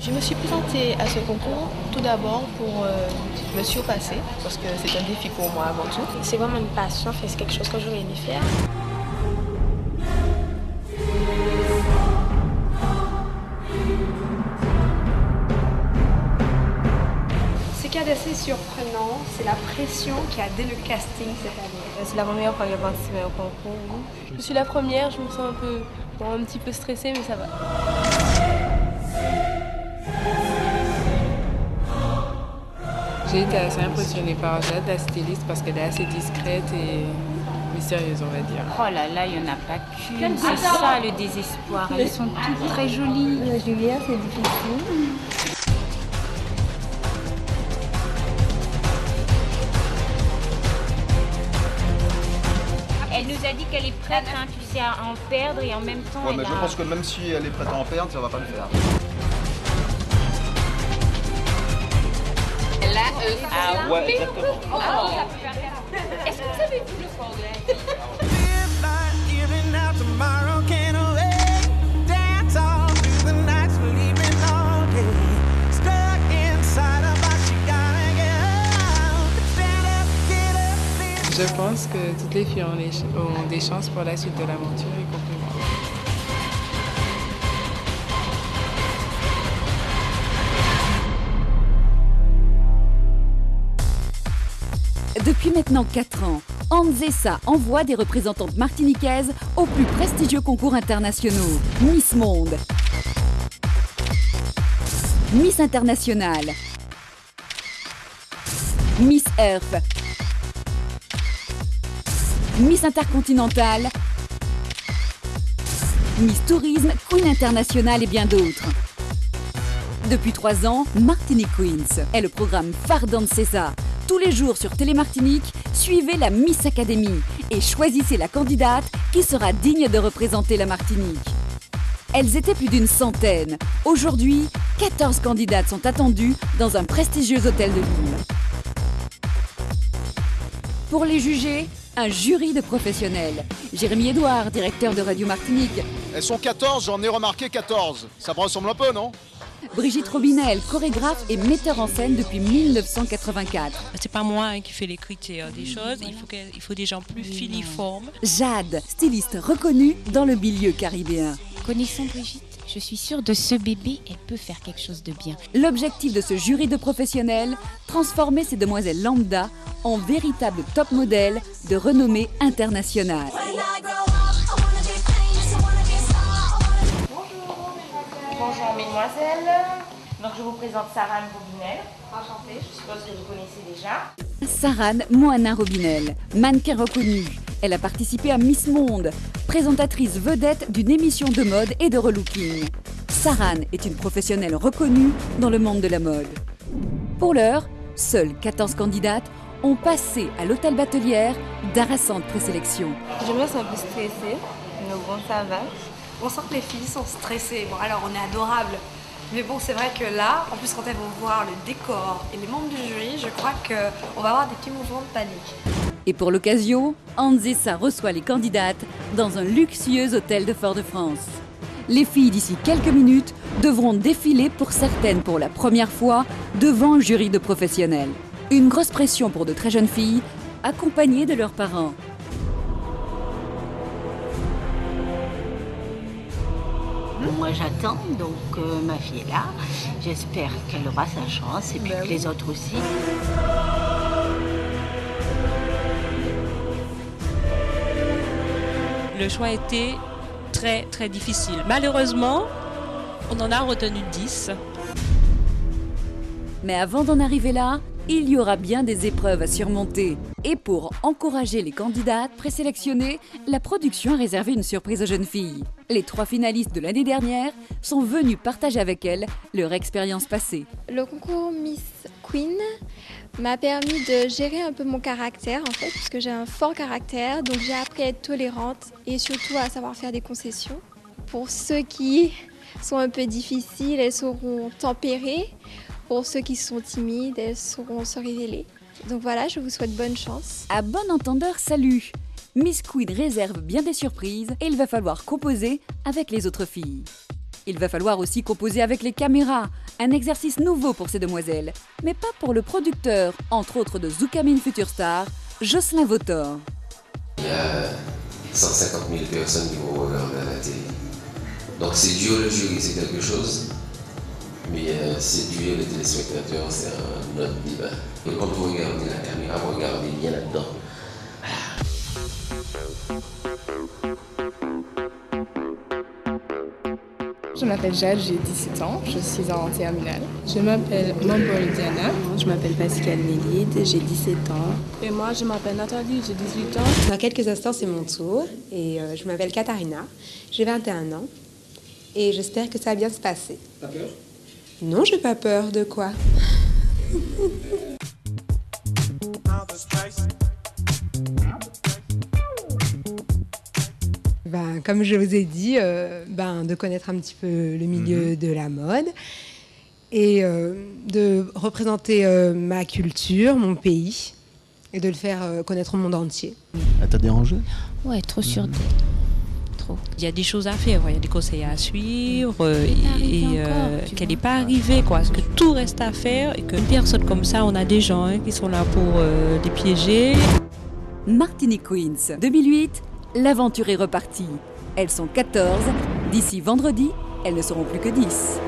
Je me suis présentée à ce concours tout d'abord pour me surpasser, parce que c'est un défi pour moi avant tout. C'est vraiment une passion, c'est quelque chose que j'aurais aimé faire. Ce qui est assez surprenant, c'est la pression qu'il y a dès le casting cette année. C'est la première fois que j'ai participé au concours. Je suis la première, je me sens un petit peu stressée, mais ça va. J'ai été assez impressionnée par Jade, la styliste, parce qu'elle est assez discrète et mystérieuse, on va dire. Oh là là, il n'y en a pas qu'une. C'est ça le désespoir. Elles sont toutes très jolies. Julien, c'est difficile. Elle nous a dit qu'elle est prête, hein, tu sais, à en perdre et en même temps. Ouais, mais je pense que même si elle est prête à en perdre, ça va pas le faire. Ah ouais, exactement. Est-ce que vous avez vu le progrès? Je pense que toutes les filles ont des chances pour la suite de l'aventure, y compris moi. Depuis maintenant 4 ans, Anzesa envoie des représentantes martiniquaises aux plus prestigieux concours internationaux. Miss Monde, Miss Internationale, Miss Earth, Miss Intercontinentale, Miss Tourisme, Queen Internationale et bien d'autres. Depuis 3 ans, Martinique Queens est le programme phare d'Anzesa. Tous les jours sur Télémartinique, suivez la Miss Academy et choisissez la candidate qui sera digne de représenter la Martinique. Elles étaient plus d'une centaine. Aujourd'hui, 14 candidates sont attendues dans un prestigieux hôtel de Lille. Pour les juger, un jury de professionnels. Jérémy Edouard, directeur de Radio Martinique. Elles sont 14, j'en ai remarqué 14. Ça me ressemble un peu, non? Brigitte Robinel, chorégraphe et metteur en scène depuis 1984. C'est pas moi qui fais les critères des choses, il faut des gens plus filiformes. Jade, styliste reconnue dans le milieu caribéen. Connaissant Brigitte, je suis sûre de ce bébé, elle peut faire quelque chose de bien. L'objectif de ce jury de professionnels, transformer ces demoiselles lambda en véritables top modèles de renommée internationale. Bonjour mesdemoiselles, donc je vous présente Sarah Robinel. Enchantée, je suppose que vous connaissez déjà. Sarah Moana Robinel, mannequin reconnue. Elle a participé à Miss Monde, présentatrice vedette d'une émission de mode et de relooking. Sarah est une professionnelle reconnue dans le monde de la mode. Pour l'heure, seules 14 candidates ont passé à l'hôtel Batelière d'arrasantes présélections. Je me sens un peu stressée, mais bon, ça va. On sent que les filles sont stressées. Bon, alors on est adorables. Mais bon, c'est vrai que là, en plus quand elles vont voir le décor et les membres du jury, je crois qu'on va avoir des petits mouvements de panique. Et pour l'occasion, Anzesa reçoit les candidates dans un luxueux hôtel de Fort-de-France. Les filles d'ici quelques minutes devront défiler pour certaines pour la première fois devant un jury de professionnels. Une grosse pression pour de très jeunes filles, accompagnées de leurs parents. Moi j'attends, donc ma fille est là. J'espère qu'elle aura sa chance et puis que les autres aussi. Le choix était très très difficile. Malheureusement, on en a retenu 10. Mais avant d'en arriver là, il y aura bien des épreuves à surmonter. Et pour encourager les candidates présélectionnées, la production a réservé une surprise aux jeunes filles. Les 3 finalistes de l'année dernière sont venus partager avec elles leur expérience passée. Le concours Miss Queen m'a permis de gérer un peu mon caractère en fait, parce que j'ai un fort caractère, donc j'ai appris à être tolérante et surtout à savoir faire des concessions. Pour ceux qui sont un peu difficiles, elles sauront tempérer. Pour ceux qui sont timides, elles sauront se révéler. Donc voilà, je vous souhaite bonne chance. À bon entendeur, salut! Miss Queen réserve bien des surprises et il va falloir composer avec les autres filles. Il va falloir aussi composer avec les caméras, un exercice nouveau pour ces demoiselles, mais pas pour le producteur, entre autres de Zoukamine Future Star, Jocelyn Vautor. Il y a 150 000 personnes qui vont regarder à la télé. Donc séduire le jury, c'est quelque chose, mais séduire les téléspectateurs, c'est un autre débat. Et quand vous regardez la caméra, vous regardez bien là-dedans. Je m'appelle Jade, j'ai 17 ans, je suis en terminale. Je m'appelle Mambol Diana. Je m'appelle Pascal Mélide, j'ai 17 ans. Et moi, je m'appelle Nathalie, j'ai 18 ans. Dans quelques instants, c'est mon tour. Et je m'appelle Katharina, j'ai 21 ans. Et j'espère que ça va bien se passer. T'as peur? Non, j'ai pas peur. De quoi? Comme je vous ai dit, de connaître un petit peu le milieu de la mode et de représenter ma culture, mon pays et de le faire connaître au monde entier. Elle t'a dérangé? Ouais, trop sûr. Trop. Il y a des choses à faire, il y a des conseils à suivre qu'elle n'est pas arrivée, quoi. Parce que tout reste à faire et qu'une personne comme ça, on a des gens qui sont là pour les piéger. Martinique Queens, 2008, l'aventure est repartie. Elles sont 14. D'ici vendredi, elles ne seront plus que 10.